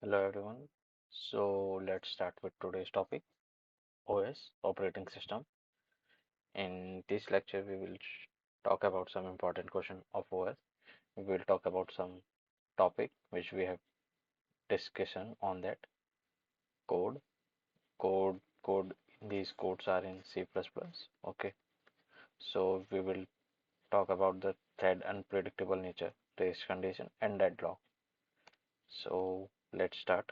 Hello everyone. So let's start with today's topic, OS, operating system. In this lecture, we will talk about some important question of OS. We will talk about some topic which we have discussion on that code. Code. These codes are in C++. Okay. So we will talk about the thread unpredictable nature, race condition, and deadlock. So let's start.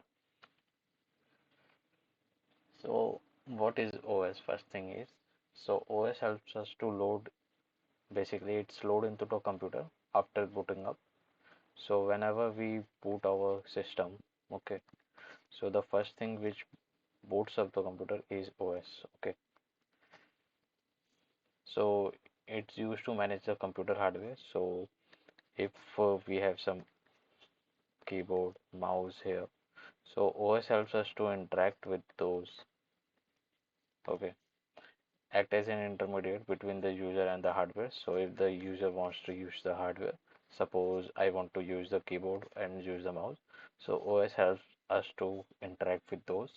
So what is OS? First thing is, so OS helps us to load. Basically, it's load into the computer after booting up. So whenever we boot our system, okay, so the first thing which boots up the computer is OS. Okay, so it's used to manage the computer hardware. So if we have some keyboard, mouse here, so OS helps us to interact with those. Okay, act as an intermediate between the user and the hardware. So if the user wants to use the hardware, suppose I want to use the keyboard and use the mouse, so OS helps us to interact with those.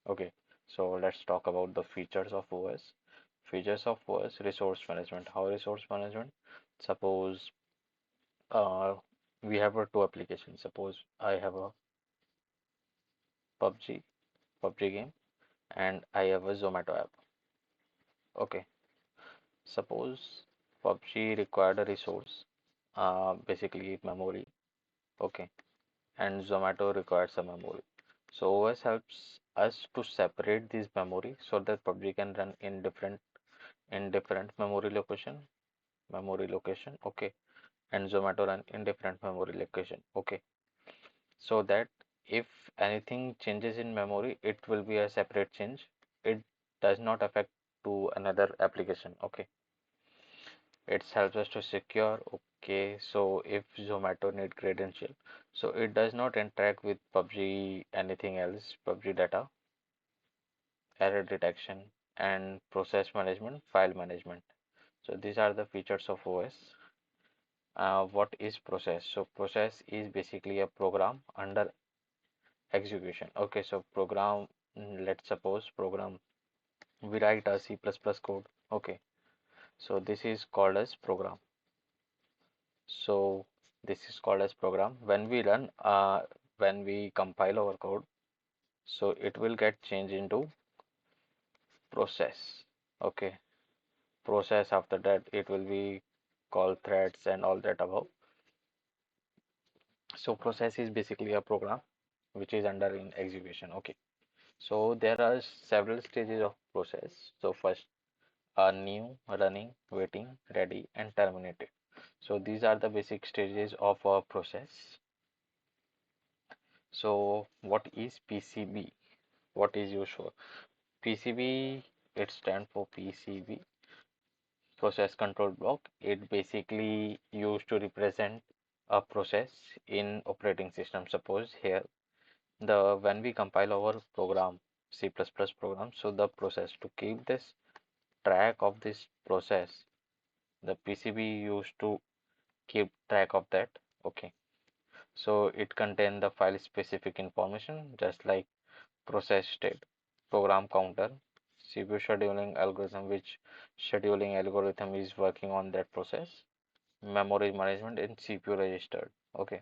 Okay, so let's talk about the features of OS. Features of OS: resource management. How resource management? Suppose uh, we have two applications. Suppose I have a PUBG, PUBG game, and I have a Zomato app. Okay, suppose PUBG required a resource, basically memory. Okay, and Zomato requires some memory. So OS helps us to separate this memory so that PUBG can run in different memory location. Okay, and Zomato run in different memory location. Okay, so that if anything changes in memory, it will be a separate change. It does not affect to another application. Okay, it helps us to secure. Okay, so if Zomato need credential, so it does not interact with PUBG anything else, PUBG data, error detection, and process management, file management. So these are the features of OS. What is process? So process is basically a program under execution. Okay, so program, let's suppose program, we write a C++ code. Okay, so this is called as program. So this is called as program. When we compile our code, so it will get changed into process. Okay, process, after that it will be called threads and all that above. So process is basically a program which is under in execution. Okay, so there are several stages of process. So first, new, running, waiting, ready, and terminated. So these are the basic stages of a process. So what is PCB? What is used for? PCB, it stands for PCB, process control block. It basically used to represent a process in operating system. Suppose here the when we compile our program, C++ program, so the process, to keep this track of this process, the PCB used to keep track of that. Okay, so it contain the file specific information just like process state, program counter, CPU scheduling algorithm, which scheduling algorithm is working on that process, memory management, and CPU registered. Okay,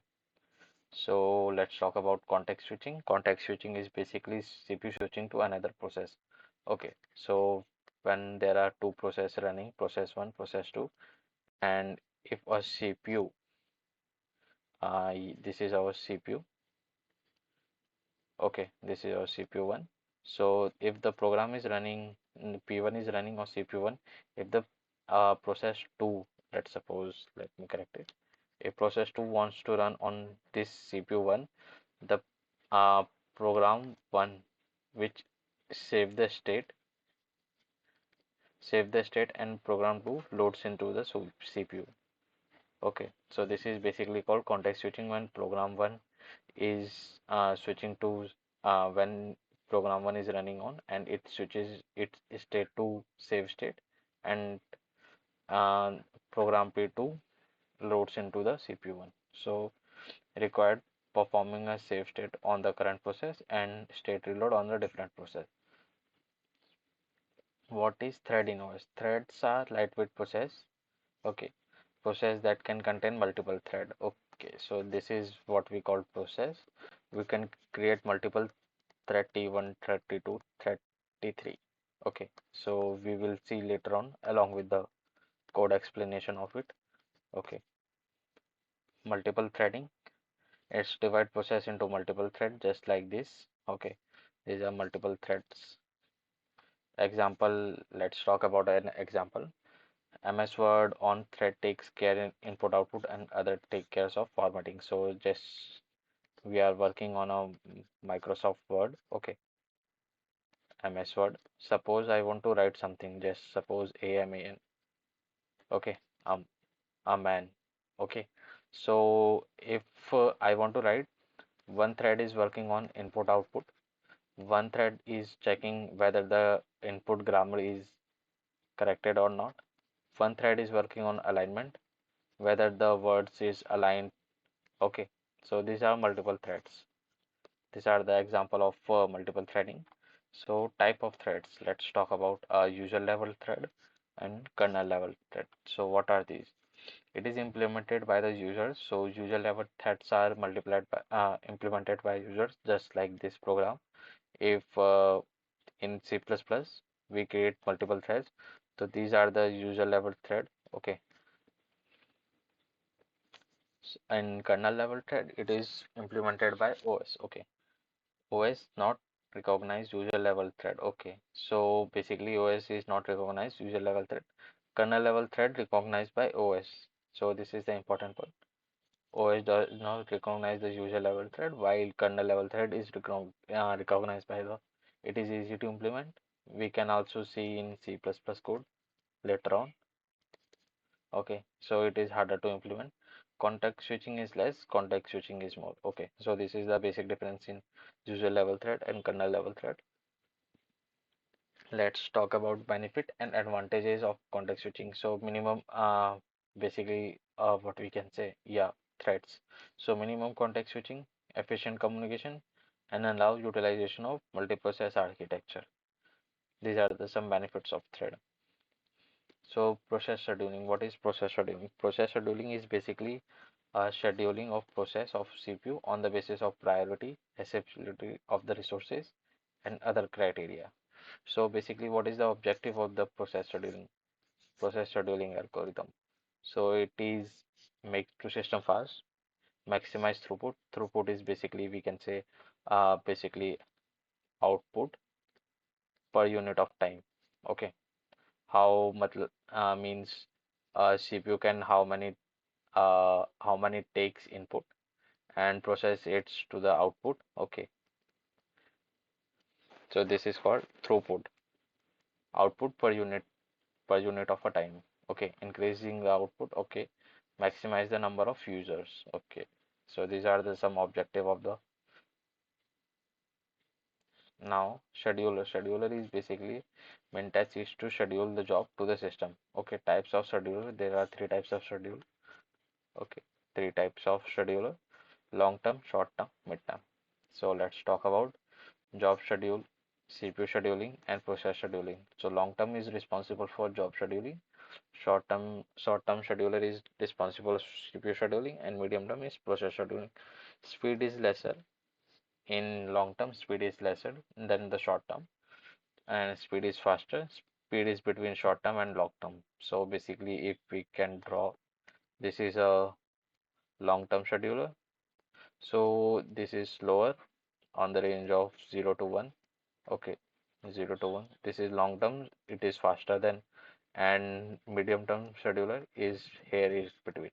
so let's talk about context switching. Context switching is basically CPU switching to another process. Okay, so when there are two processes running, process 1, process 2, and if a CPU, this is our CPU. Okay, this is our CPU 1. So if the program is running, P1 is running on CPU 1, if the process 2, let's suppose, let me correct it. If process 2 wants to run on this CPU 1, the uh, program 1 which save the state, and program 2 loads into the CPU. Okay, so this is basically called context switching when program 1 is switching to when program 1 is running on and it switches its state to save state, and uh, program P2 loads into the CPU1. So required performing a save state on the current process and state reload on the different process. What is thread in OS? Threads are lightweight process. Okay, process that can contain multiple thread. Okay, so this is what we call process. We can create multiple thread T1, thread T2, thread T3. Okay, so we will see later on along with the code explanation of it. Okay, multiple threading. It's divide process into multiple thread just like this. Okay, these are multiple threads. Example, let's talk about an example. MS Word on thread takes care in input output and other take cares of formatting. So just we are working on a Microsoft Word. Okay, MS Word. Suppose I want to write something. Just suppose AMAN. Okay, um, a man. Okay, so if I want to write, one thread is working on input output. One thread is checking whether the input grammar is corrected or not. One thread is working on alignment, whether the words is aligned. Okay, so these are multiple threads. These are the example of multiple threading. So type of threads. Let's talk about a user level thread and kernel level thread. So what are these? It is implemented by the users. So user level threads are implemented by users, just like this program. If in C++ we create multiple threads, so these are the user level thread. Okay, in kernel level thread, it is implemented by OS. Okay, OS not recognize user level thread. Okay, so basically OS is not recognized user level thread. Kernel level thread recognized by OS. So this is the important part. OS does not recognize the user level thread, while kernel level thread is recognized by the. It is easy to implement. We can also see in C++ code later on. Okay, so it is harder to implement. Context switching is less, context switching is more. Okay, so this is the basic difference in user level thread and kernel level thread. Let's talk about benefit and advantages of context switching. So minimum, basically, what we can say, yeah, threads. So minimum context switching, efficient communication, and allow utilization of multiprocess architecture. These are the some benefits of thread. So process scheduling. What is process scheduling? Process scheduling is basically a scheduling of process of CPU on the basis of priority, accessibility of the resources, and other criteria. So basically, what is the objective of the process scheduling algorithm? So it is make to system fast, maximize throughput. Throughput is basically we can say basically output per unit of time. Okay, how much means CPU can how many takes input and process it to the output. Okay, so this is called throughput, output per unit of a time. Okay, increasing the output. Okay, maximize the number of users. Okay, so these are the some objective of the. Now scheduler is basically Mentas is to schedule the job to the system. Okay, types of scheduler, there are three types of schedule. Okay, three types of scheduler: long term, short term, mid term. So let's talk about job schedule, CPU scheduling, and process scheduling. So long term is responsible for job scheduling. Short term scheduler is responsible for CPU scheduling, and medium term is process scheduling. Speed is lesser in long term. Speed is lesser than the short term, and speed is faster. Speed is between short term and long term. So basically, if we can draw, this is a long term scheduler. So this is slower on the range of 0 to 1. Okay, 0 to 1. This is long term, it is faster than, and medium term scheduler is here is between.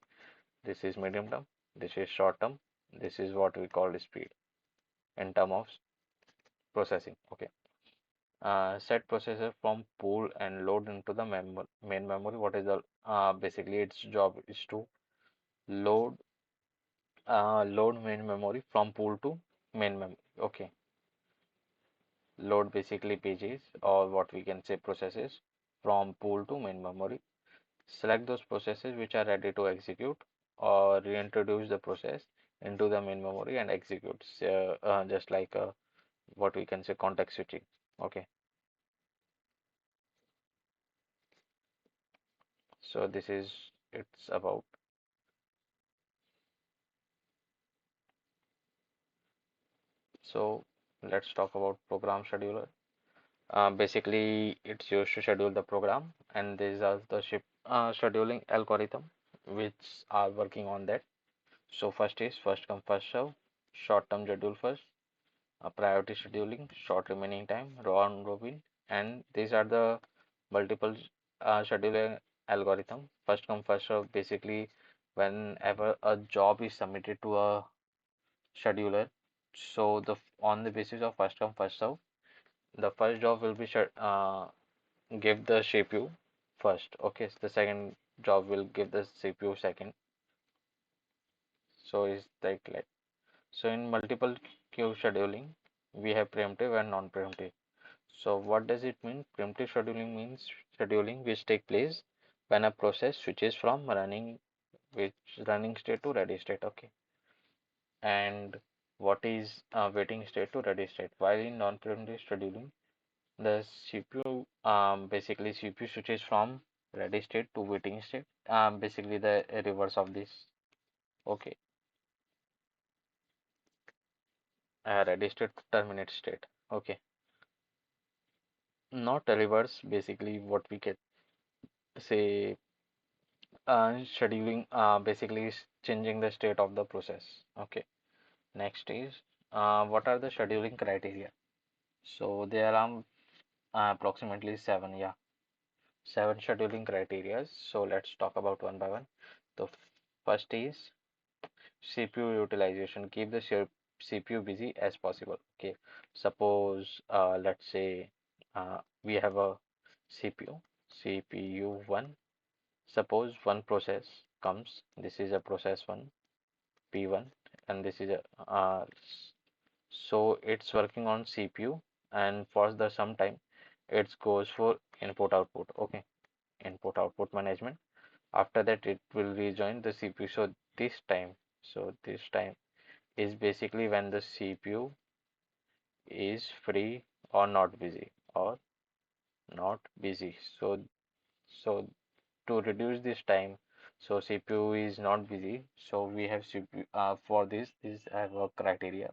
This is medium term, this is short term, this is what we call speed in term of processing. Okay. Set processor from pool and load into the main memory. What is the basically its job is to load load main memory from pool to main memory. Okay, load basically pages or what we can say processes from pool to main memory. Select those processes which are ready to execute or reintroduce the process into the main memory and executes just like what we can say context switching. Okay, so this is it's about. So let's talk about program scheduler. Basically, it's used to schedule the program, and these are the scheduling algorithm which are working on that. So first is first come first serve, short term schedule first, priority scheduling, short remaining time, round robin, and these are the multiple scheduling algorithm. First come first serve, basically whenever a job is submitted to a scheduler, so on the basis of first come first serve, the first job will be give the CPU first. Okay, so the second job will give the CPU second. So it's like so in multiple queue scheduling, we have preemptive and non-preemptive. So what does it mean? Preemptive scheduling means scheduling which take place when a process switches from which running state to ready state. Okay, and what is waiting state to ready state? While in non-preemptive scheduling, the CPU basically CPU switches from ready state to waiting state. Basically the reverse of this. Okay, ready state to terminate state. Okay, not a reverse. Basically, what we can say scheduling basically is changing the state of the process. Okay, next is what are the scheduling criteria? So there are approximately seven. Yeah, seven scheduling criteria. So let's talk about one by one. The first is CPU utilization. Keep the CPU busy as possible. Okay, suppose let's say we have a CPU, CPU1. Suppose one process comes. This is a process one, P1, and this is a so it's working on CPU, and for the some time it goes for input output. Okay, input output management. After that it will rejoin the CPU. So this time is basically when the CPU is free or not busy or not busy. So to reduce this time, so CPU is not busy. So we have CPU for this I have a criteria.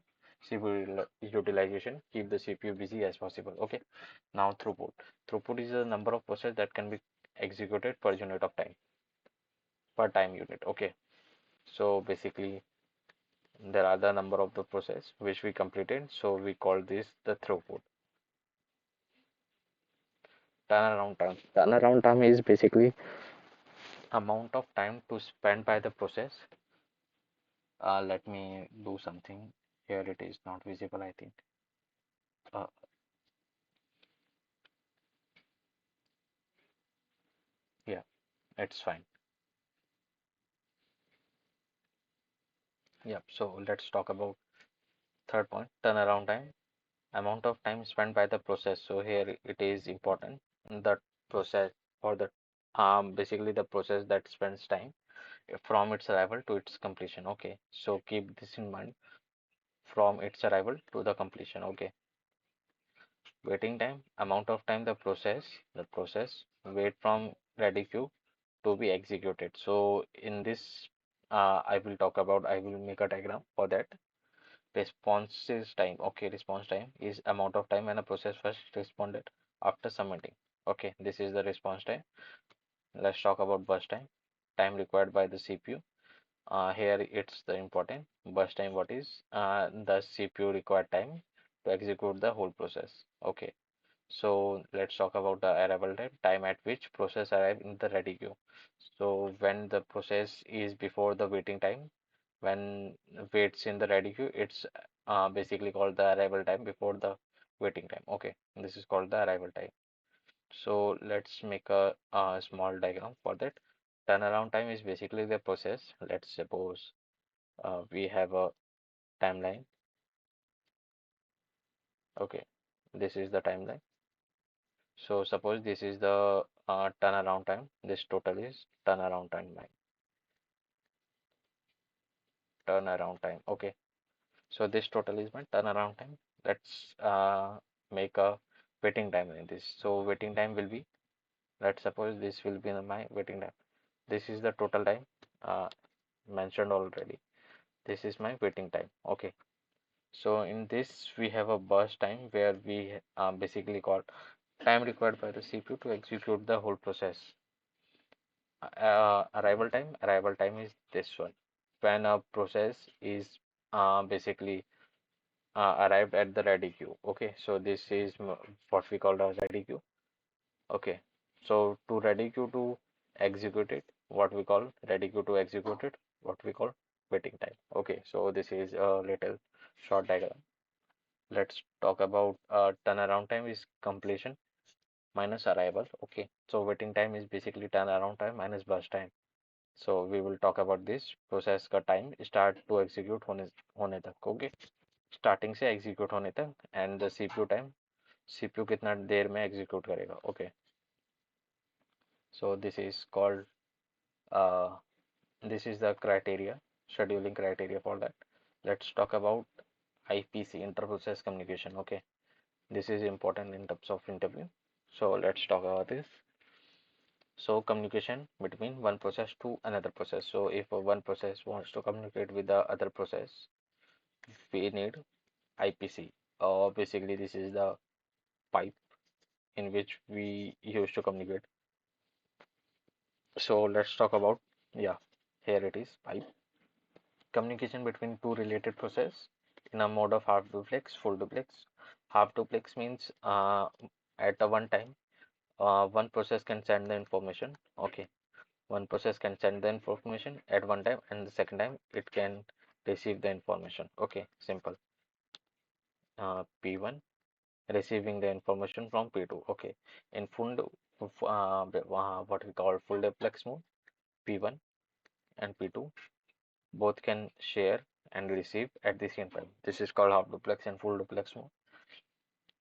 CPU utilization, keep the CPU busy as possible. Okay. Now throughput. Throughput is the number of process that can be executed per unit of time, per time unit. Okay. So basically there are the number of the process which we completed, so we call this the throughput. Turnaround time is basically amount of time to spend by the process. Let me do something here. It is not visible, I think. uh, yeah, it's fine. Yeah, so let's talk about third point, turnaround time, amount of time spent by the process. So here it is important that process or the basically the process that spends time from its arrival to its completion. Okay, so keep this in mind, from its arrival to the completion. Okay, waiting time, amount of time the process wait from ready queue to be executed. So in this I will make a diagram for that. Responses time. Okay, response time is amount of time when a process first responded after submitting. Okay, this is the response time. Let's talk about burst time, time required by the CPU. Here it's the important burst time. What is the CPU required time to execute the whole process? Okay, so let's talk about the arrival time, time at which process arrive in the ready queue. So when the process is before the waiting time, when waits in the ready queue, it's basically called the arrival time before the waiting time. Okay, this is called the arrival time. So let's make a small diagram for that. Turnaround time is basically the process. Let's suppose we have a timeline. Okay, this is the timeline. So suppose this is the turnaround time. This total is turnaround timeline. turnaround time. Okay, so this total is my turnaround time. Let's make a waiting time in this. So waiting time will be, let's suppose this will be my waiting time. This is the total time uh, mentioned already. This is my waiting time. Okay, so in this we have a burst time where we basically call time required by the CPU to execute the whole process. Arrival time is this one. When a process is basically arrived at the ready queue. Okay, so this is what we call as ready queue. Okay, so to ready queue to execute it, what we call ready queue to execute it, what we call waiting time. Okay, so this is a little short diagram. Let's talk about turnaround time is completion minus arrival. Okay, so waiting time is basically turnaround time minus burst time. So we will talk about this process का time start to execute होने तक. Okay, starting से execute होने तक and the CPU time, CPU कितना देर में execute करेगा. Okay, so this is called this is the criteria, scheduling criteria for that. Let's talk about IPC, inter-process communication. Okay, this is important in terms of interview, so let's talk about this. So communication between one process to another process. So if one process wants to communicate with the other process, we need IPC. Basically, this is the pipe in which we use to communicate. So let's talk about, yeah, here it is, pipe. Communication between two related process in a mode of half duplex, full duplex. Half duplex means at a one time, one process can send the information. Okay, one process can send the information at one time, and the second time it can receive the information. Okay, simple. P1 receiving the information from P2. Okay, in what we call full duplex mode, P1 and P2 both can share and receive at the same time. This is called half duplex and full duplex mode.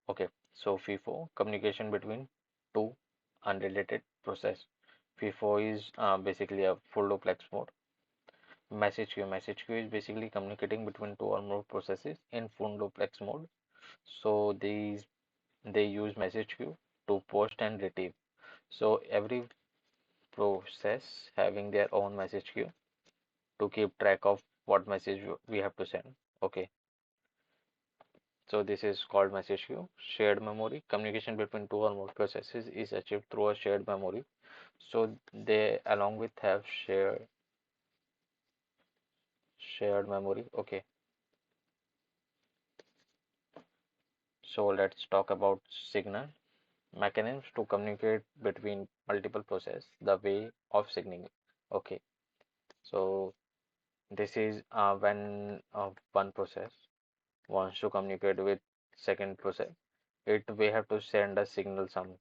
Okay, so FIFO, communication between two unrelated process. FIFO is basically a full duplex mode. Message queue is basically communicating between two or more processes in full duplex mode. So they use message queue to post and retrieve. So every process having their own message queue to keep track of what message we have to send. Okay, so this is called message queue. Shared memory, communication between two or more processes is achieved through a shared memory. So they along with have shared memory. Okay, so let's talk about signal mechanisms to communicate between multiple process, the way of signaling. Okay, so this is when one process wants to communicate with second process, it we have to send a signal some,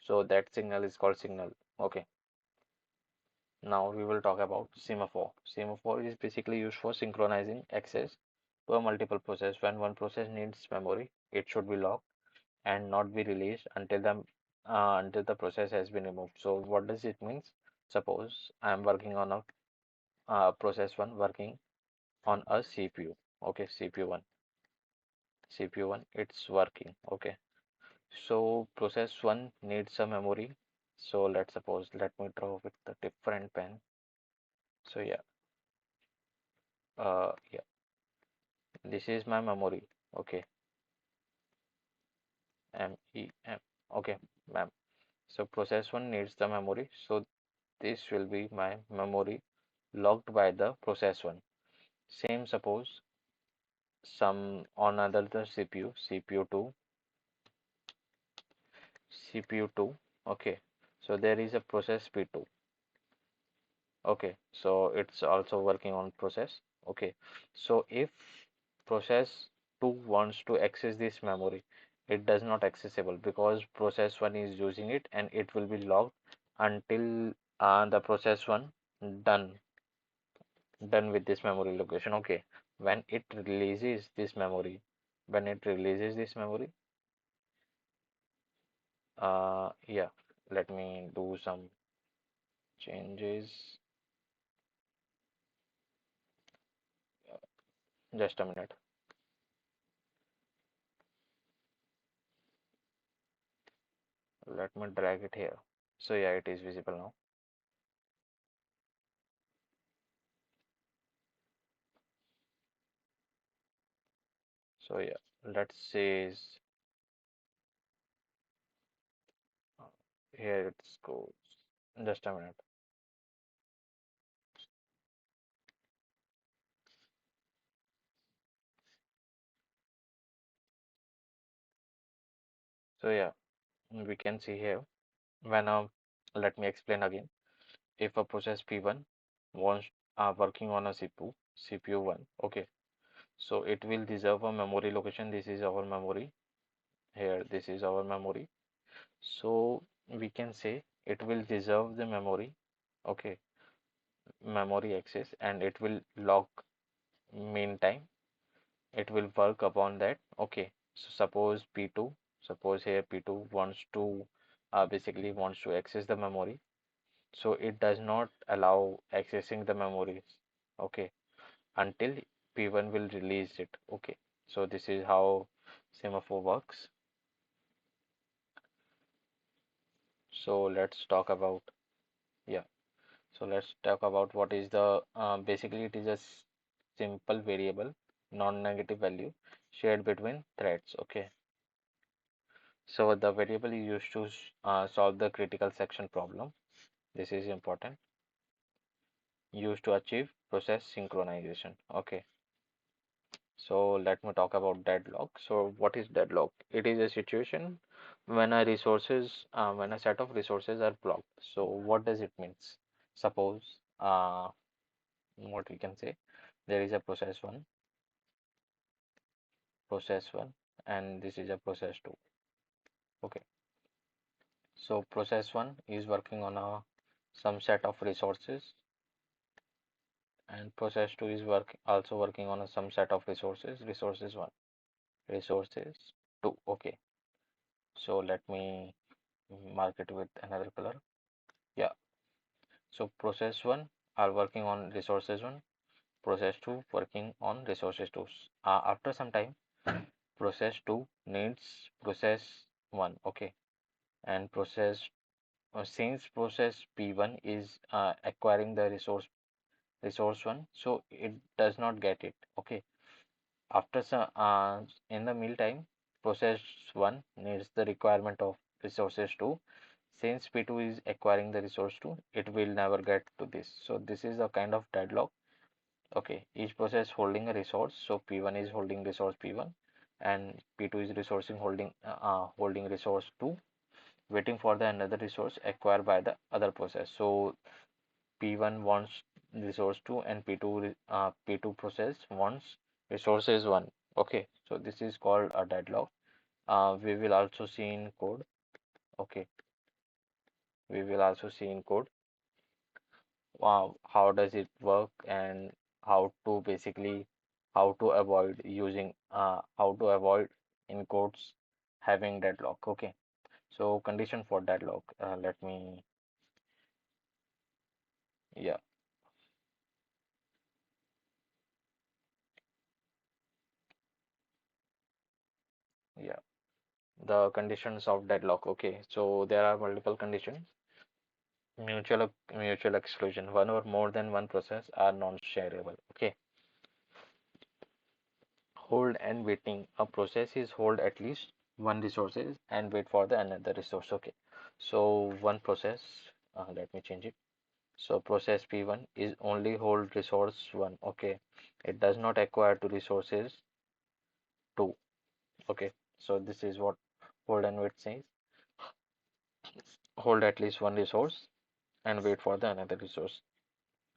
so that signal is called signal. Okay, now we will talk about semaphore. Semaphore is basically used for synchronizing access to a multiple process. When one process needs memory, it should be locked and not be released until the process has been removed. So what does it means? Suppose I am working on a process one working on a CPU. Okay, CPU1, it's working. Okay, so process one needs a memory. So let's suppose, let me draw with a different pen. So yeah, this is my memory. Okay, MEM. Okay, ma'am. So process one needs the memory. So this will be my memory locked by the process one. Same suppose some on another CPU, CPU2. Okay, so there is a process P2. Okay, so it's also working on process. Okay, so if process 2 wants to access this memory, it does not accessible because process 1 is using it and it will be locked until the process 1 done done with this memory location. Okay, when it releases this memory, when it releases this memory, yeah, let me do some changes. Just a minute. Let me drag it here. So yeah, it is visible now. So yeah, let's say uh, here it goes. Just a minute. So yeah, we can see here when let me explain again. If a process P1 wants working on a CPU 1, okay, so it will reserve a memory location. This is our memory here. This is our memory. So we can say it will reserve the memory, okay, memory access, and it will lock meantime. It will work upon that. Okay, so suppose here P2 wants to basically wants to access the memory. So it does not allow accessing the memories. Okay, until P1 will release it. Okay, so this is how semaphore works. So let's talk about, yeah. So let's talk about what is the basically it is a simple variable, non-negative value shared between threads. Okay, so the variable is used to solve the critical section problem. This is important. Used to achieve process synchronization. Okay, so let me talk about deadlock. So what is deadlock? It is a situation when when a set of resources are blocked. So what does it means? Suppose what we can say, there is a process one, and this is a process two. Okay, so process one is working on a some set of resources, and process 2 is also working on some set of resources 1, resources 2. Okay, so let me mark it with another color. Yeah, so process 1 are working on resources 1, process 2 working on resources 2. After some time, process 2 needs process 1. Okay, and since process P1 is acquiring the resource 1, so it does not get it. Okay, after some in the meantime, process 1 needs the requirement of resources 2. Since P2 is acquiring the resource 2, it will never get to this. So this is a kind of deadlock. Okay, each process holding a resource. So P1 is holding resource P1, and P2 is holding resource 2, waiting for the another resource acquired by the other process. So P1 wants resource 2, and P2 process wants resources 1. Okay, so this is called a deadlock. We will also see in code. Okay, we will also see in code how does it work, and how to basically how to avoid in codes having deadlock. Okay, so condition for deadlock. Let me, yeah, yeah. The conditions of deadlock. Okay, so there are multiple conditions. Mutual exclusion. One or more than one process are non-shareable. Okay, hold and waiting. A process is hold at least one resources and wait for the another resource. Okay, so one process. Let me change it. So process P1 is only hold resource one. Okay, it does not acquire two resources two. Okay, so this is what hold and wait says. Hold at least one resource and wait for the another resource.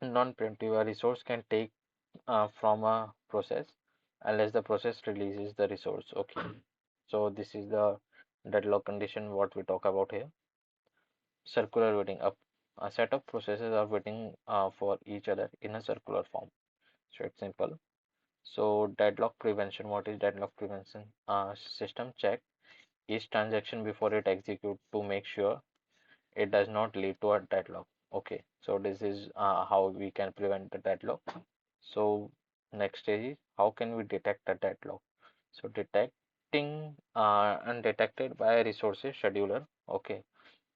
Non-preemptive, a resource can take from a process unless the process releases the resource. Okay, so this is the deadlock condition what we talk about here. Circular waiting, a set of processes are waiting for each other in a circular form. So it's simple. So deadlock prevention, what is deadlock prevention? System check each transaction before it executes to make sure it does not lead to a deadlock. Okay, so this is how we can prevent the deadlock. So Next stage is how can we detect a deadlock? So detecting undetected by resources scheduler, okay,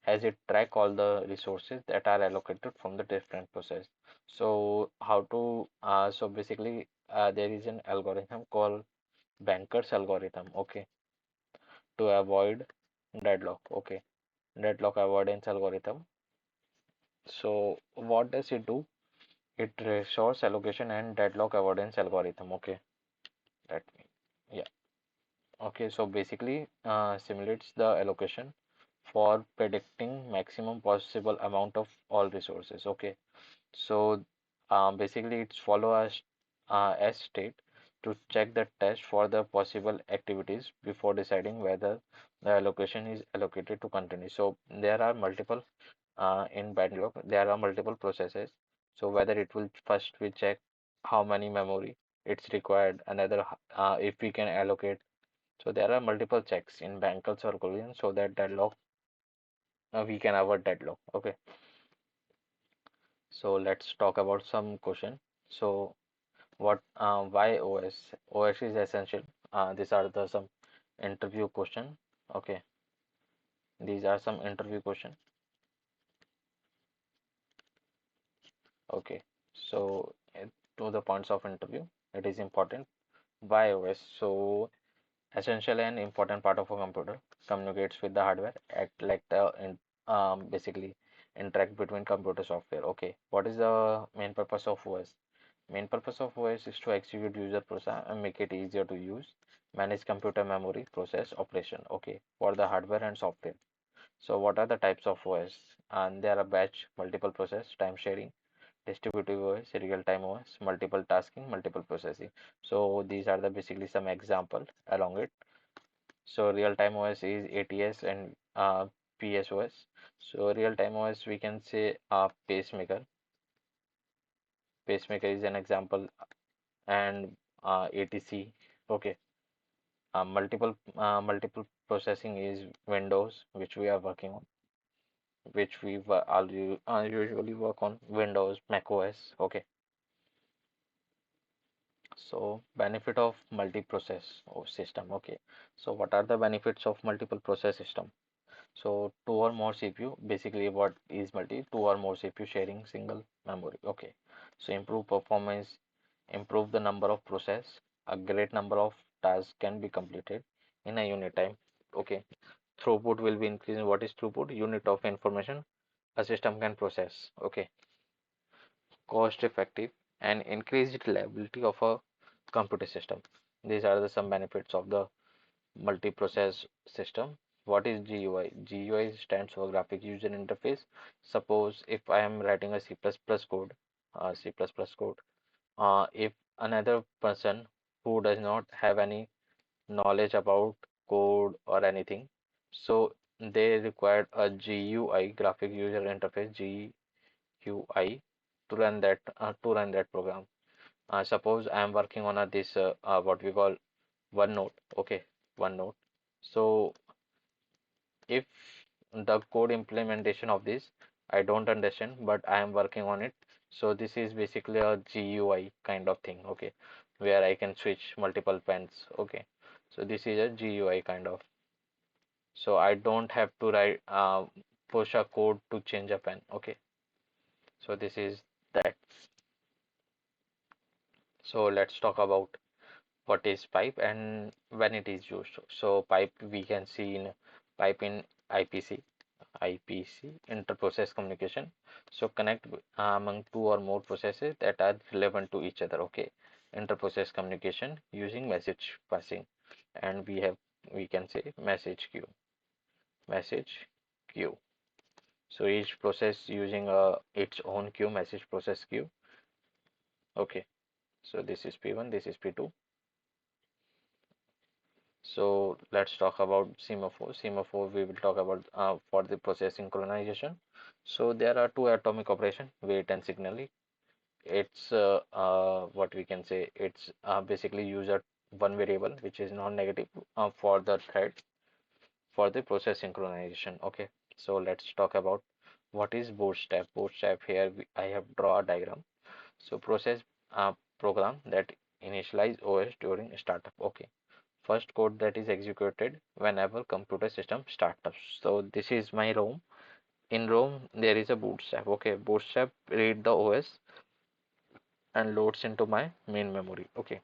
as it track all the resources that are allocated from the different process. So how to so basically there is an algorithm called Banker's algorithm, okay, to avoid deadlock, okay, deadlock avoidance algorithm. So what does it do? It resource allocation and deadlock avoidance algorithm, okay. Let me, yeah. Okay, so basically simulates the allocation for predicting maximum possible amount of all resources. Okay, so basically it's follow as state to check the test for the possible activities before deciding whether the allocation is allocated to continue. So there are multiple in Bedrock, there are multiple processes. So whether it will first we check how many memory it's required, another if we can allocate, so there are multiple checks in Bankel's algorithm so that deadlock we can avoid deadlock. Okay, so let's talk about some question. So what why OS? OS is essential. These are the some interview question. Okay, these are some interview question. Okay, so to the points of interview, it is important. Why OS? So essential and important part of a computer, communicates with the hardware, act like the basically interact between computer software. Okay, what is the main purpose of OS? Main purpose of OS is to execute user process and make it easier to use, manage computer memory, process, operation. Okay, for the hardware and software. So what are the types of OS? And there are batch, multiple process, time sharing, distributive OS, real-time OS, multiple tasking, multiple processing. So these are the basically some example along it. So real-time OS is ATS and PSOS. So real-time OS we can say pacemaker. Pacemaker is an example, and ATC. Okay. Multiple processing is Windows, which we are working on, which we usually work on Windows, Mac OS. Okay. So benefit of multi-process system. Okay. So what are the benefits of multiple process system? So two or more CPU, basically what is multi, two or more CPU sharing single memory. Okay. So improve performance, improve the number of process, a great number of tasks can be completed in a unit time. Okay. Throughput will be increasing. What is throughput? Unit of information a system can process. Okay. Cost effective and increased reliability of a computer system. These are the some benefits of the multi-process system. What is GUI? GUI stands for graphic user interface. Suppose if I am writing a C++ code, if another person who does not have any knowledge about code or anything, so they require a GUI, graphic user interface, GUI, to run that program. Suppose I am working on this what we call OneNote. Okay, OneNote. So if the code implementation of this I don't understand, but I am working on it. So this is basically a GUI kind of thing, okay, where I can switch multiple pens. Okay, so this is a GUI kind of. So I don't have to write push a code to change a pen. Okay, so this is that. So let's talk about what is pipe and when it is used. So pipe we can see in pipe in IPC, IPC inter-process communication. So connect among two or more processes that are relevant to each other. Okay, inter-process communication using message passing, and we can say message queue, message queue. So each process using its own queue, message process queue. Okay, so this is P1, this is P2. So let's talk about semaphore. Semaphore we will talk about for the process synchronization. So there are two atomic operation, wait and signal. It's what we can say. It's basically use a one variable which is non-negative for the thread for the process synchronization. Okay. So let's talk about what is bootstrap. Bootstrap here I have draw a diagram. So process program that initialize OS during startup. Okay, first code that is executed whenever computer system startups. So this is my ROM. In ROM there is a bootstrap. Okay, bootstrap read the OS and loads into my main memory. Okay,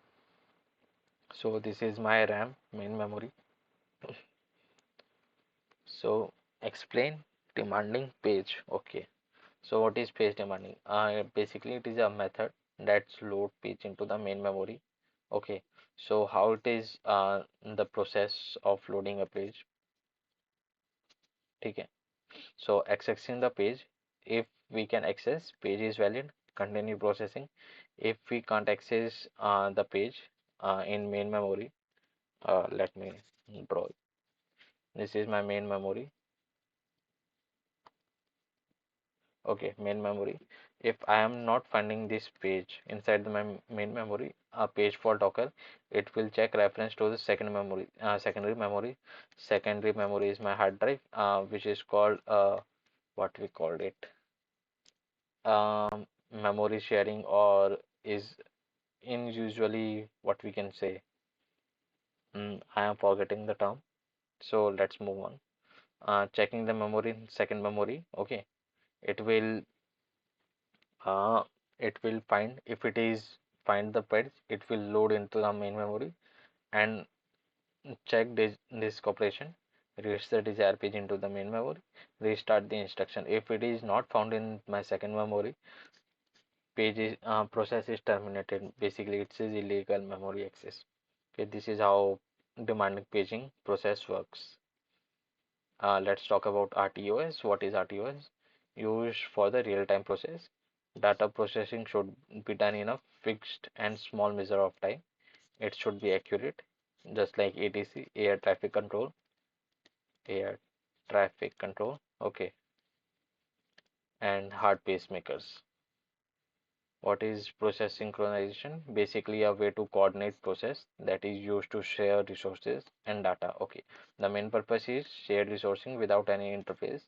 so this is my RAM main memory. So explain demanding page. Okay, so what is page demanding? Basically it is a method that's load page into the main memory. Okay, so how it is the process of loading a page. Okay, so accessing the page, if we can access, page is valid, continue processing. If we can't access the page in main memory, let me draw it. This is my main memory. Okay, main memory. If I am not finding this page inside the main memory, a page fault occur, it will check reference to the secondary memory. Secondary memory is my hard drive, which is called what we called it, memory sharing, or is in usually what we can say. I am forgetting the term. So let's move on. Checking the memory in second memory. Okay, it will uh, it will find, if it is find the page, it will load into the main memory and check this operation, reach the desired page into the main memory, restart the instruction. If it is not found in my second memory, page is process is terminated. Basically it is illegal memory access. Okay, this is how demanding paging process works. Let's talk about RTOS. What is RTOS? Used for the real-time process. Data processing should be done in a fixed and small measure of time. It should be accurate, just like ATC, air traffic control, air traffic control. Okay, and heart pacemakers. What is process synchronization? Basically, a way to coordinate process that is used to share resources and data. Okay, the main purpose is shared resourcing without any interface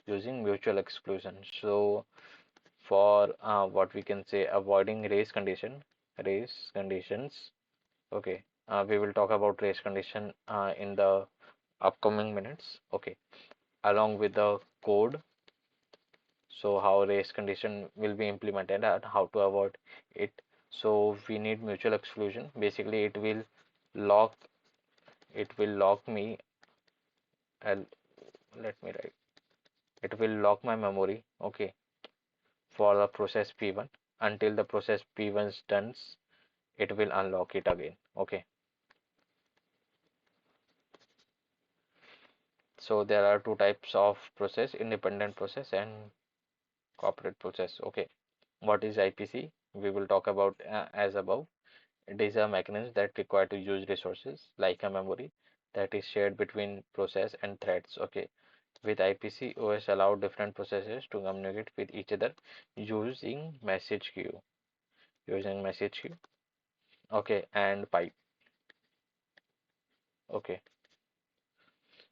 using mutual exclusion. So, for what we can say, avoiding race conditions. Okay, we will talk about race condition in the upcoming minutes. Okay, along with the code, so how race condition will be implemented and how to avoid it. So we need mutual exclusion. Basically lock it will lock me, and let me write, it will lock my memory, okay, for the process P1. Until the process P1 is done, it will unlock it again. Okay, so there are two types of process: independent process and corporate process. Okay, what is IPC? We will talk about as above. It is a mechanism that require to use resources like a memory that is shared between process and threads. Okay, with IPC, OS allow different processes to communicate with each other using message queue, using message queue. Okay, and pipe. Okay,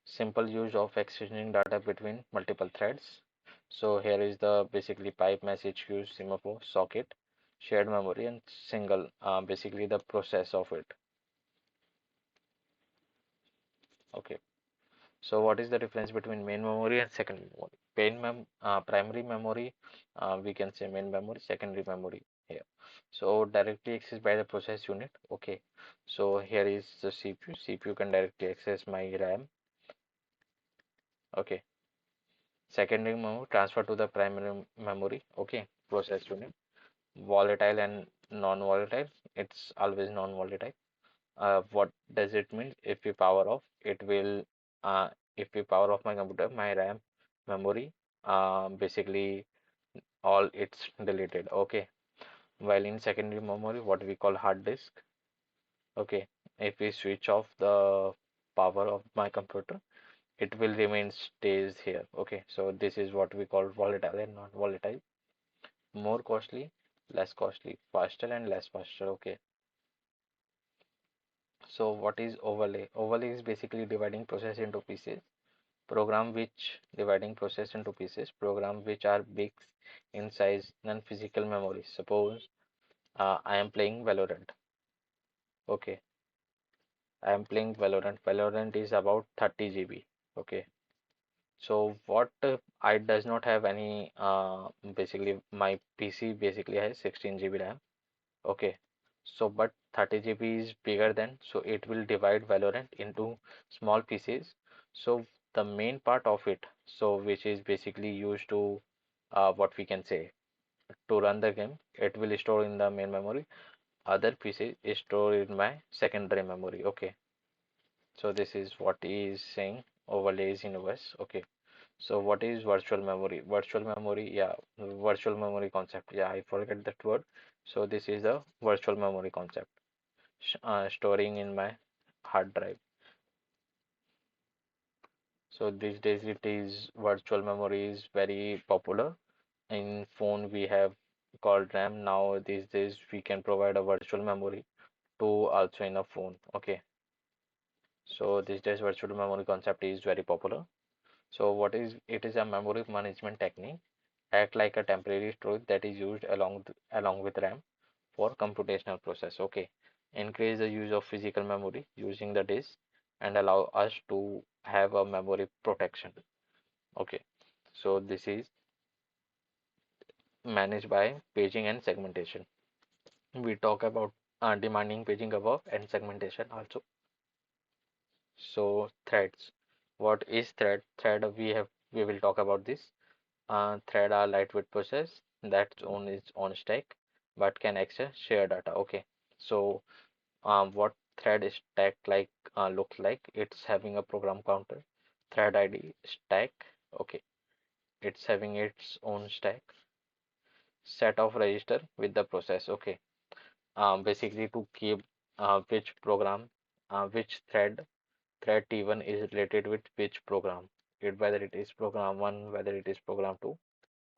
simple use of exchanging data between multiple threads. So here is the basically pipe, message queue, semaphore, socket, shared memory, and single. Basically the process of it. Okay. So what is the difference between main memory and secondary memory? Primary memory, we can say main memory, secondary memory here. So directly accessed by the process unit. Okay. So here is the CPU. CPU can directly access my RAM. Okay. Secondary memory transfer to the primary memory. Okay. Process unit. Volatile and non-volatile. It's always non-volatile. What does it mean? If we power off, it will, if we power off my computer, my RAM memory, basically all it's deleted. Okay, while in secondary memory, what we call hard disk. Okay, if we switch off the power of my computer, it will remain stays here. Okay, so this is what we call volatile and non-volatile. More costly, less costly, faster and less faster. Okay, so what is overlay? Overlay is basically dividing process into pieces. Program which dividing process into pieces. Program which are big in size than physical memory. Suppose I am playing Valorant. Okay, I am playing Valorant. Valorant is about 30 GB. Okay, so what I does not have any basically my PC basically has 16 GB RAM. Okay, so but 30 GB is bigger than, so it will divide Valorant into small pieces. So the main part of it, so which is basically used to what we can say to run the game, it will store in the main memory. Other pieces is stored in my secondary memory. Okay, so this is what is saying overlays in OS. Okay, so what is virtual memory? Virtual memory, yeah, virtual memory concept. Yeah, I forget that word. So this is the virtual memory concept, storing in my hard drive. So these days it is virtual memory is very popular. In phone we have called RAM. Now these days we can provide a virtual memory to also in a phone. Okay. So these days virtual memory concept is very popular. So what is it is a memory management technique, act like a temporary storage that is used along with RAM for computational process. Okay, increase the use of physical memory using the disk and allow us to have a memory protection. Okay, so this is managed by paging and segmentation. We talk about demanding paging above and segmentation also. So threads. What is thread? We will talk about this. Thread are lightweight process that own its own stack but can access shared data. Okay, so what thread stack looks like? It's having a program counter, thread ID, stack. Okay, it's having its own stack, set of register with the process. Okay, basically to keep which program, which thread T1 is related with which program, whether it is program 1, whether it is program 2.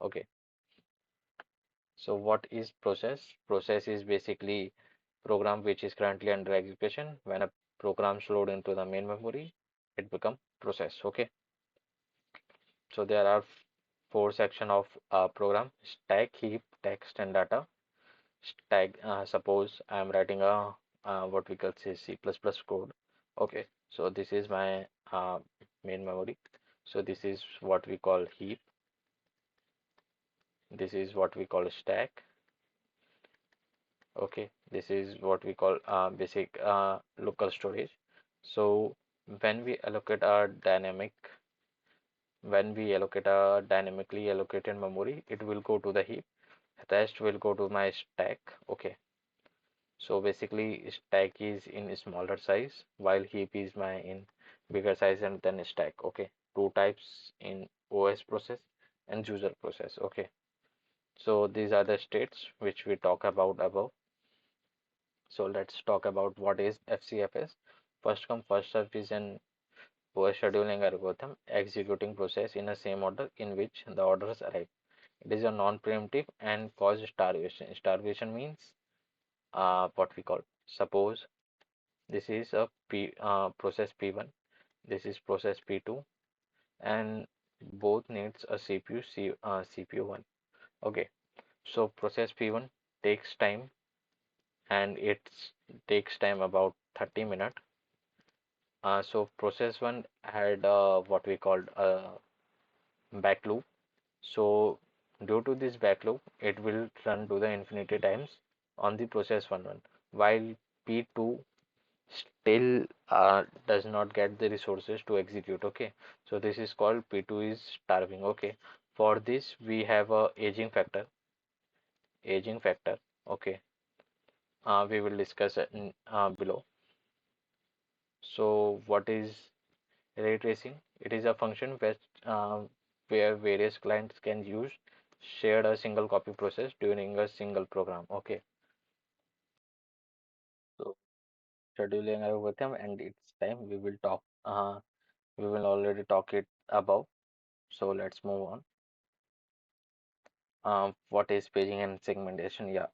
Okay, so what is process? Process is basically program which is currently under execution. When a program load into the main memory, it become process. Okay, so there are four section of program: stack, heap, text, and data. Stack. Suppose I am writing a what we call say C++ code. Okay, so this is my main memory. So this is what we call heap. This is what we call stack. Okay, this is what we call basic local storage. So when we allocate our when we allocate a dynamically allocated memory, it will go to the heap. Rest will go to my stack. Okay, so basically stack is in smaller size while heap is my in bigger size and then stack. Okay, two types in OS process and user process. Okay, so these are the states which we talk about above. So let's talk about what is FCFS. First come first served is an OS scheduling algorithm executing process in the same order in which the orders arrive. It is a non-preemptive and cause starvation. Starvation means what we call. Suppose this is a process P1, this is process P2, and both needs a CPU 1. Okay, so process P1 takes time and it takes time about 30 minutes. So process 1 had what we called a back loop. So due to this back loop, it will run to the infinity times on the process 1, while P2 still does not get the resources to execute. Okay, so this is called P2 is starving. Okay, for this we have a aging factor. Okay, we will discuss it below. So what is ray tracing? It is a function where various clients can use shared a single copy process during a single program. Okay, so scheduling algorithm and its time we will talk. We will already talk it above. So let's move on. What is paging and segmentation? Yeah,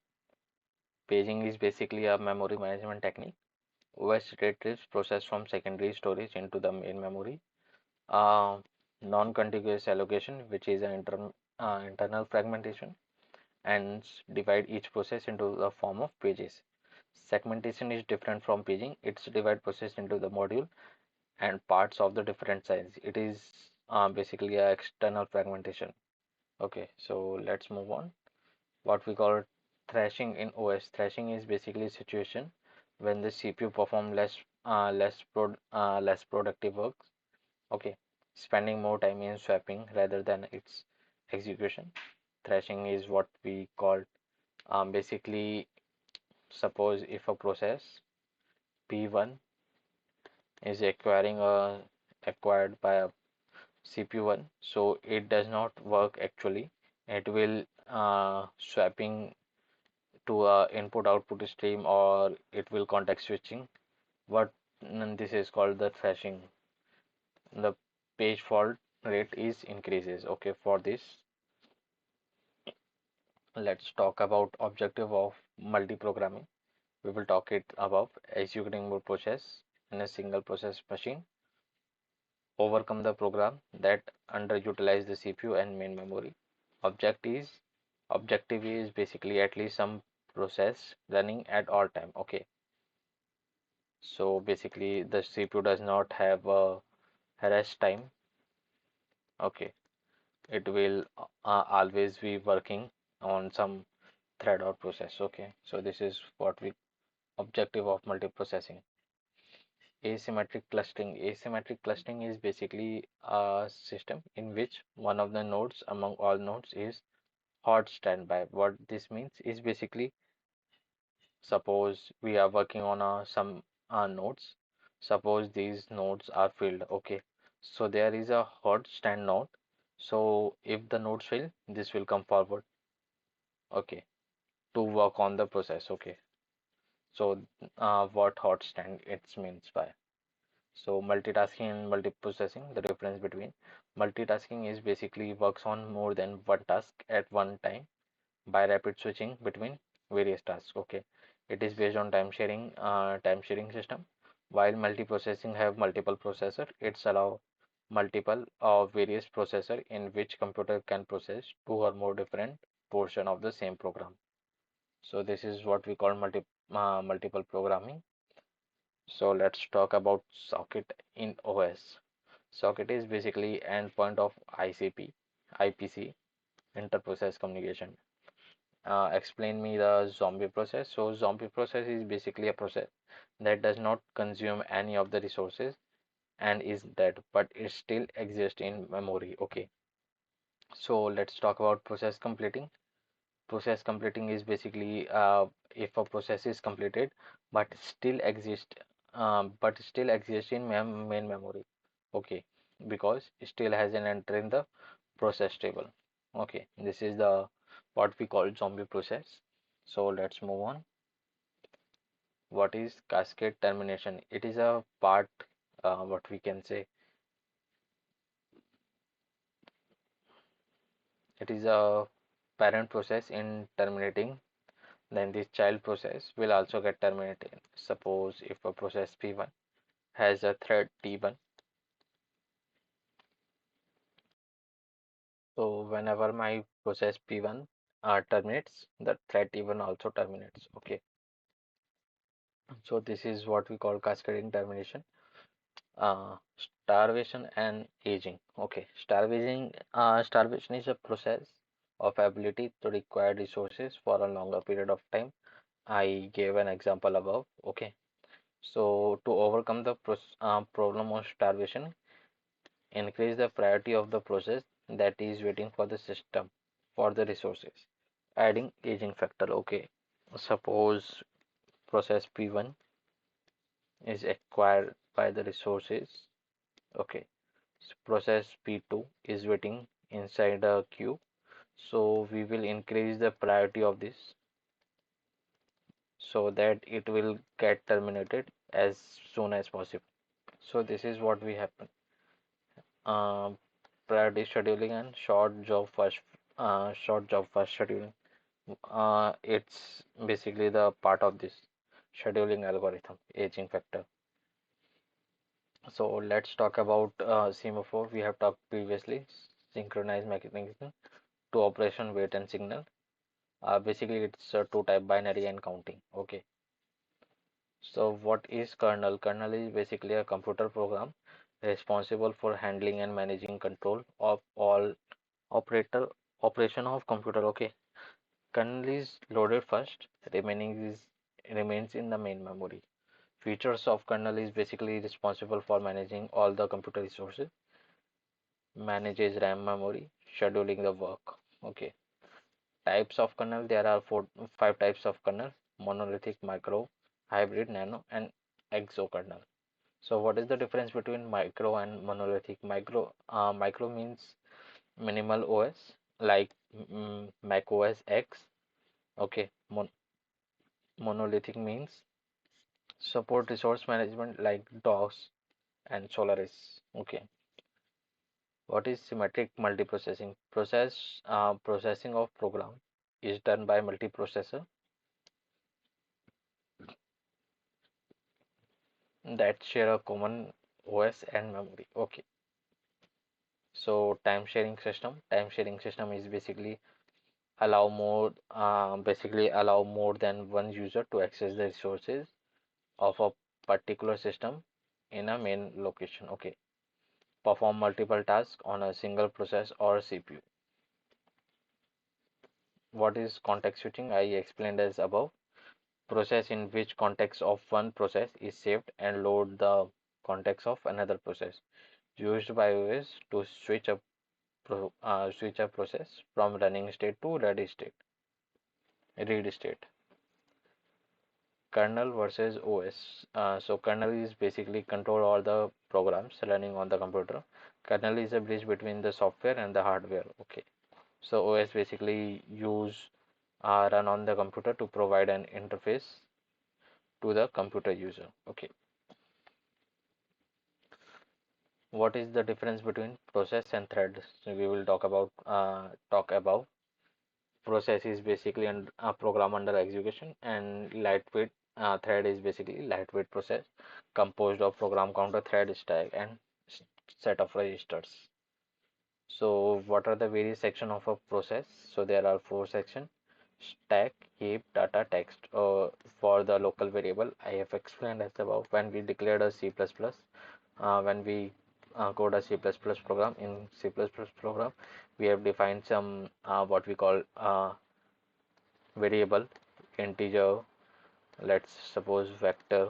paging is basically a memory management technique where retrieves process from secondary storage into the main memory. Uh, Non-contiguous allocation, which is an internal fragmentation, and divide each process into the form of pages. Segmentation is different from paging. It's divide process into the module and parts of the different size. It is basically a external fragmentation. Okay, so let's move on. What we call thrashing in OS. Thrashing is basically a situation when the CPU perform less productive work. Okay, spending more time in swapping rather than its execution. Thrashing is what we call basically, suppose if a process P1 is acquired by a CPU1, so it does not work actually. It will swapping to a input output stream, or it will context switching. What this is called the thrashing. The page fault rate is increases. Okay, for this, let's talk about objective of multi-programming. We will talk it above executing more process in a single process machine, overcome the program that underutilize the CPU and main memory. Objective objective is basically at least some process running at all time. Okay, so basically the CPU does not have a rest time. Okay, it will always be working on some thread or process. Okay, so this is what we objective of multiprocessing. Asymmetric clustering is basically a system in which one of the nodes among all nodes is hot standby. What this means is basically, suppose we are working on some nodes. Suppose these nodes are filled. Okay, so there is a hot stand node. So if the nodes fail, this will come forward. Okay, to work on the process. Okay, so what hot stand it means by. So multitasking and multiprocessing, the difference between multitasking is basically works on more than one task at one time by rapid switching between various tasks. Okay, it is based on time sharing system. While multiprocessing have multiple processor, it's allow multiple of various processor in which computer can process two or more different portion of the same program. So this is what we call multiple programming. So let's talk about socket in OS. Socket is basically endpoint of IPC, interprocess communication. Explain me the zombie process. So zombie process is basically a process that does not consume any of the resources and is dead, but it still exists in memory. Okay. So let's talk about process completing. Process completing is basically if a process is completed but still exists in main memory. Okay, because it still has an entry in the process table. Okay, this is the what we call zombie process. So let's move on. What is cascade termination? It is a part, what we can say, it is a parent process in terminating, then this child process will also get terminated. Suppose if a process P1 has a thread T1, so whenever my process P1 terminates, the thread T1 also terminates. Okay, so this is what we call cascading termination. Starvation and aging. Okay, starvation is a process of ability to require resources for a longer period of time. I gave an example above. Okay, so to overcome the problem of starvation, increase the priority of the process that is waiting for the system for the resources. Adding aging factor. Okay, suppose process P1 is acquired by the resources. Okay, so process P2 is waiting inside a queue. So we will increase the priority of this so that it will get terminated as soon as possible. So this is what we happen. Um, Priority scheduling and short job first scheduling. It's basically the part of this scheduling algorithm, aging factor. So let's talk about semaphore. We have talked previously, synchronized mechanism to operation wait and signal. Basically, it's a two type binary and counting. Okay. So what is kernel? Kernel is basically a computer program responsible for handling and managing control of all operator operation of computer. Okay, kernel is loaded first, remaining is remains in the main memory. Features of kernel is basically responsible for managing all the computer resources, manages RAM memory, scheduling the work. Okay, types of kernel, there are five types of kernel: monolithic, micro, hybrid, nano, and exokernel. So what is the difference between micro and monolithic? Micro means minimal OS, like Mac OS X. Okay, monolithic means support resource management like DOS and Solaris. Okay, what is symmetric multiprocessing? Processing of program is done by multiprocessor that share a common OS and memory. Okay, so time sharing system is basically allow more than one user to access the resources of a particular system in a main location. Okay, perform multiple tasks on a single process or CPU. What is context switching? I explained as above. Process in which context of one process is saved and load the context of another process, used by OS to switch a process from running state to read state. Kernel versus OS. So kernel is basically control all the programs running on the computer. Kernel is a bridge between the software and the hardware. Okay. So OS basically run on the computer to provide an interface to the computer user. Okay. What is the difference between process and thread? So we will talk about process is basically a program under execution, and lightweight thread is basically lightweight process composed of program counter, thread stack, and set of registers. So what are the various section of a process? So there are four sections: stack, heap, data, text. For the local variable, I have explained as above. When we declared a C++, when we code a C++ program, in C++ program, we have defined some what we call variable, integer, let's suppose vector.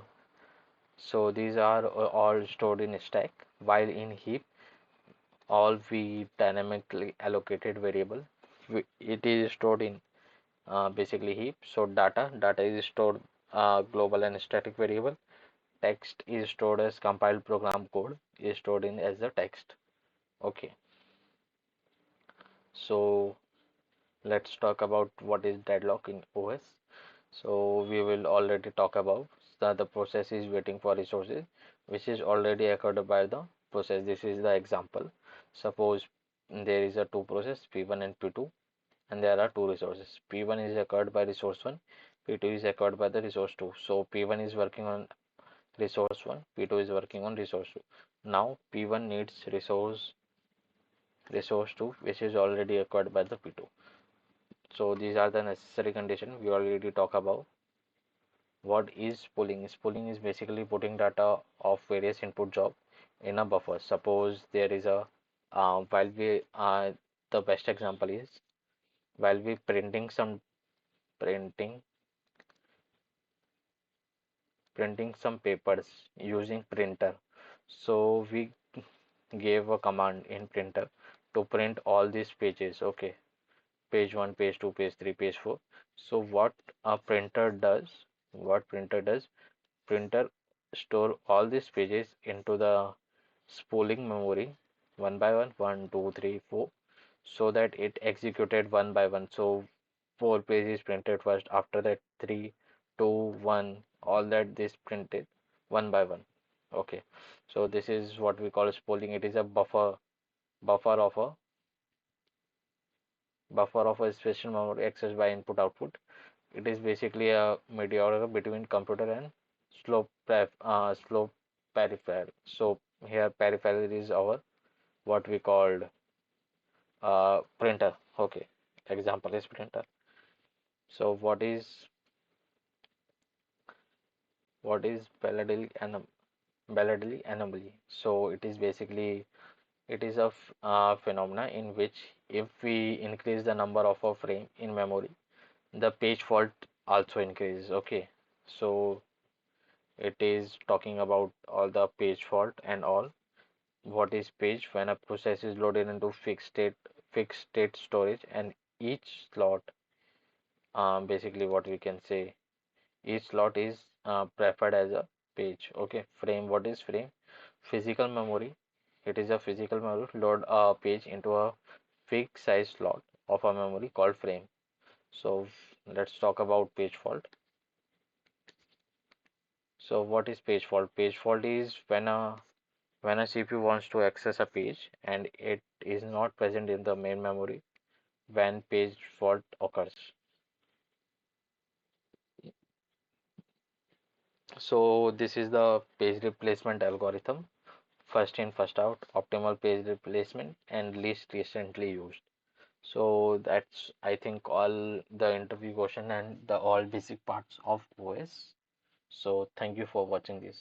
So these are all stored in stack, while in heap all we dynamically allocated variable, it is stored in basically heap. So data is stored global and static variable. Text is stored as compiled program code is stored in as the text. Okay, so let's talk about what is deadlock in OS. So we will already talk about that the process is waiting for resources which is already occurred by the process. This is the example. Suppose there is a two process P1 and P2, and there are two resources. P1 is occurred by resource 1, P2 is occurred by the resource 2. So P1 is working on resource 1, P2 is working on resource 2. Now P1 needs resource 2 which is already occurred by the P2. So these are the necessary conditions we already talk about. What is spooling? Spooling is basically putting data of various input job in a buffer. Suppose there is a while we the best example is while we printing printing some papers using printer. So we gave a command in printer to print all these pages. Okay, page 1, page 2, page 3, page 4. So what printer does, printer store all these pages into the spooling memory one by one, 1, 2, 3, 4, so that it executed one by one. So four pages printed first, after that 3, 2, 1, all that this printed one by one. Okay, so this is what we call spooling. It is a buffer of a buffer of a special memory accessed by input output. It is basically a mediator between computer and slow peripheral. So here peripheral is our what we called printer. Okay, example is printer. So what is What is Bellary anomaly? So it is basically, it is a phenomena in which if we increase the number of a frame in memory, the page fault also increases. Okay, so it is talking about all the page fault and all. What is page? When a process is loaded into fixed state storage, and each slot, basically what we can say, each slot is preferred as a page. Okay, frame. What is frame? Physical memory. It is a physical memory. Load a page into a fixed size slot of a memory called frame. So let's talk about page fault. So what is page fault? Page fault is when a CPU wants to access a page and it is not present in the main memory when page fault occurs. So this is the page replacement algorithm. First in, first out, optimal page replacement, and least recently used. So that's, I think, all the interview question and the all basic parts of OS. So thank you for watching this.